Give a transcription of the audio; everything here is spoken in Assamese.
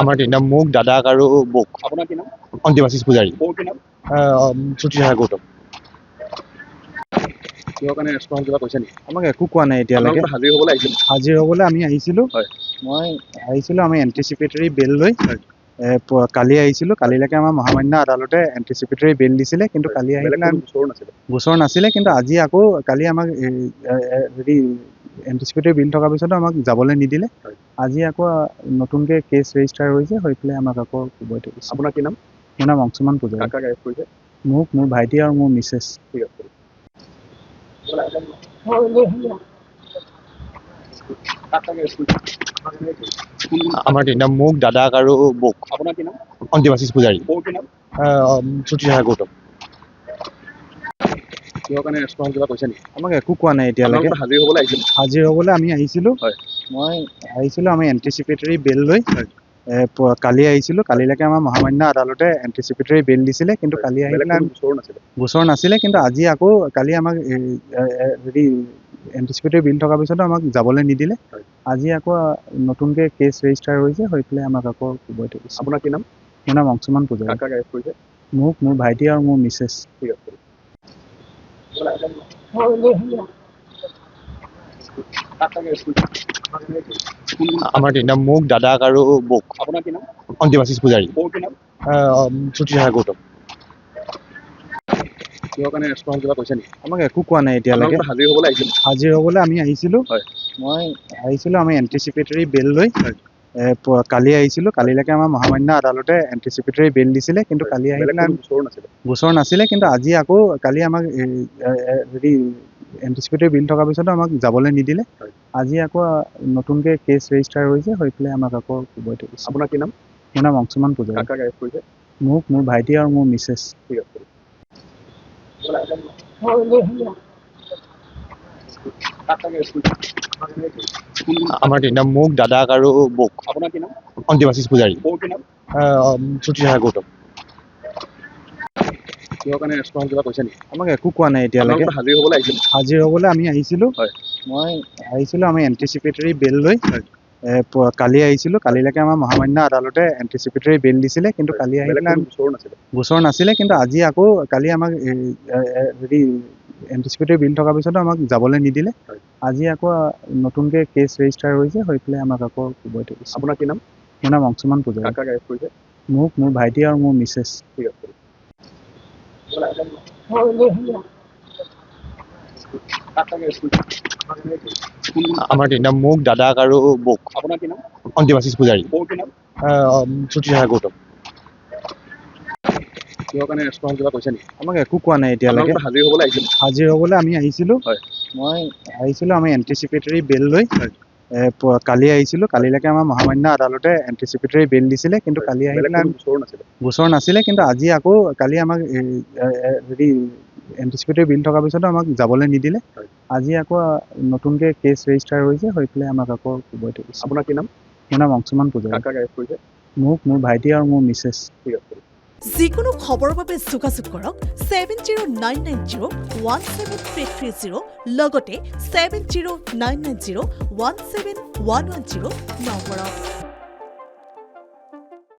আমাৰ তিনিটা মোক দাদাক আৰু বৌক। আপোনাৰ কি নাম? অন্তিমাশিস পূজাৰী। বৌৰ কি নাম? শ্ৰুতিহাৰা গৌতম। কিহৰ কাৰণে ৰেষ্টুৰেণ্ট কিবা কৈছে নেকি? আমাক একো কোৱা নাই এতিয়ালৈকে। আপোনালোক হাজিৰ হ'বলৈ আহিছিল? হাজিৰ হ'বলৈ আমি আহিছিলোঁ। হয়। মই আহিছিলোঁ আমি এণ্টিচিপেটৰী বেল লৈ। হয়। কালি আহিছিলোঁ। কালিলৈকে আমাৰ মহামান্য আদালতে এণ্টিচিপেটৰী বেল দিছিলে, কিন্তু কালি আহি বেলেগ পেলাই কোনো গোচৰ নাছিলে? গোচৰ নাছিলে, কিন্তু আজি আকৌ কালি আমাক হেৰি এণ্টিচিপেটৰী বিল থকাৰ পিছতো আমাক যাবলৈ নিদিলে। হয়। আজি আকৌ নতুনকৈ কেছ ৰেজিষ্টাৰ হৈছে, হৈ পেলাই আমাক আকৌ ক'বই দিছে। আপোনাৰ কি নাম? মোৰ নাম অংশুমান পূজাৰী। কাক এৰেষ্ট কৰিছে? মোক, মোৰ ভাইটি আৰু মোৰ মিছেছ। ঠিক আছে। আমাৰ তিনিটা মোক দাদাক আৰু বৌক। আপোনাৰ কি নাম? অন্তিমাশিস পূজাৰী। বৌৰ কি নাম? শ্ৰুতিহাৰা গৌতম। কিহৰ কাৰণে ৰেষ্টুৰেণ্ট কিবা কৈছে নেকি? আমাক একো কোৱা নাই এতিয়ালৈকে। আপোনালোক হাজিৰ হ'বলৈ আহিছিল? হাজিৰ হ'বলৈ আমি আহিছিলোঁ। হয়। মই আহিছিলোঁ আমি এণ্টিচিপেটৰী বেল লৈ। হয়। কালি আহিছিলোঁ। কালিলৈকে আমাৰ মহামান্য আদালতে এণ্টিচিপেটৰী বেল দিছিলে, কিন্তু কালি আহি বেলেগ পেলাই কোনো গোচৰ নাছিলে? গোচৰ নাছিলে, কিন্তু আজি আকৌ কালি আমাক হেৰি এণ্টিচিপেটৰী বিল থকাৰ পিছতো আমাক যাবলৈ নিদিলে। হয়। আজি আকৌ নতুনকৈ কেছ ৰেজিষ্টাৰ হৈছে, হৈ পেলাই আমাক আকৌ ক'বই দিছে। আপোনাৰ কি নাম? মোৰ নাম অংশুমান পূজাৰী। কাক এৰেষ্ট কৰিছে? মোক, মোৰ ভাইটি আৰু মোৰ মিছেছ। ঠিক আছে। আমাৰ তিনিটা মোক দাদাক আৰু বৌক। আপোনাৰ কি নাম? অন্তিমাশিস পূজাৰী। বৌৰ কি নাম? শ্ৰুতিহাৰা গৌতম। কিহৰ কাৰণে ৰেষ্টুৰেণ্ট কিবা কৈছে নেকি? আমাক একো কোৱা নাই এতিয়ালৈকে। আপোনালোক হাজিৰ হ'বলৈ আহিছিল? হাজিৰ হ'বলৈ আমি আহিছিলোঁ। হয়। মই আহিছিলোঁ আমি এণ্টিচিপেটৰী বেল লৈ। হয়। কালি আহিছিলোঁ। কালিলৈকে আমাৰ মহামান্য আদালতে এণ্টিচিপেটৰী বেল দিছিলে, কিন্তু কালি আহি বেলেগ পেলাই কোনো গোচৰ নাছিলে? গোচৰ নাছিলে, কিন্তু আজি আকৌ কালি আমাক হেৰি এণ্টিচিপেটৰী বিল থকাৰ পিছতো আমাক যাবলৈ নিদিলে। হয়। আজি আকৌ নতুনকৈ কেছ ৰেজিষ্টাৰ হৈছে, হৈ পেলাই আমাক আকৌ ক'বই দিছে। আপোনাৰ কি নাম? মোৰ নাম অংশুমান পূজাৰী। কাক এৰেষ্ট কৰিছে? মোক, মোৰ ভাইটি আৰু মোৰ মিছেছ। ঠিক আছে। আমাৰ তিনিটা মোক দাদাক আৰু বৌক। আপোনাৰ কি নাম? অন্তিমাশিস পূজাৰী। বৌৰ কি নাম? শ্ৰুতিহাৰা গৌতম। কিহৰ কাৰণে ৰেষ্টুৰেণ্ট কিবা কৈছে নেকি? আমাক একো কোৱা নাই এতিয়ালৈকে। আপোনালোক হাজিৰ হ'বলৈ আহিছিল? হাজিৰ হ'বলৈ আমি আহিছিলোঁ। হয়। মই আহিছিলোঁ আমি এণ্টিচিপেটৰী বেল লৈ। হয়। কালি আহিছিলোঁ। কালিলৈকে আমাৰ মহামান্য আদালতে এণ্টিচিপেটৰী বেল দিছিলে, কিন্তু কালি আহি বেলেগ পেলাই কোনো গোচৰ নাছিলে? গোচৰ নাছিলে, কিন্তু আজি আকৌ কালি আমাক হেৰি এণ্টিচিপেটৰী বিল থকাৰ পিছতো আমাক যাবলৈ নিদিলে। হয়। আজি আকৌ নতুনকৈ কেছ ৰেজিষ্টাৰ হৈছে, হৈ পেলাই আমাক আকৌ ক'বই দিছে। আপোনাৰ কি নাম? মোৰ নাম অংশুমান পূজাৰী। কাক এৰেষ্ট কৰিছে? মোক, মোৰ ভাইটি আৰু মোৰ মিছেছ। ঠিক আছে। আমাৰ তিনিটা মোক দাদাক আৰু বৌক। আপোনাৰ কি নাম? অন্তিমাশিস পূজাৰী। বৌৰ কি নাম? শ্ৰুতিহাৰা গৌতম। কিহৰ কাৰণে ৰেষ্টুৰেণ্ট কিবা কৈছে নেকি? আমাক একো কোৱা নাই এতিয়ালৈকে। আপোনালোক হাজিৰ হ'বলৈ আহিছিল? হাজিৰ হ'বলৈ আমি আহিছিলোঁ। হয়। মই আহিছিলোঁ আমি এণ্টিচিপেটৰী বেল লৈ। হয়। কালি আহিছিলোঁ। কালিলৈকে আমাৰ মহামান্য আদালতে এণ্টিচিপেটৰী বেল দিছিলে, কিন্তু কালি আহি বেলেগ পেলাই কোনো গোচৰ নাছিলে? গোচৰ নাছিলে, কিন্তু আজি আকৌ কালি আমাক হেৰি এণ্টিচিপেটৰী বিল থকাৰ পিছতো আমাক যাবলৈ নিদিলে। হয়। আজি আকৌ নতুনকৈ কেছ ৰেজিষ্টাৰ হৈছে, হৈ পেলাই আমাক আকৌ ক'বই দিছে। আপোনাৰ কি নাম? মোৰ নাম অংশুমান পূজাৰী। কাক এৰেষ্ট কৰিছে? মোক, মোৰ ভাইটি আৰু মোৰ মিছেছ। ঠিক আছে। যিকোনো খবৰৰ বাবে যোগাযোগ কৰক 7099017330 লগতে 7099017110 নম্বৰত।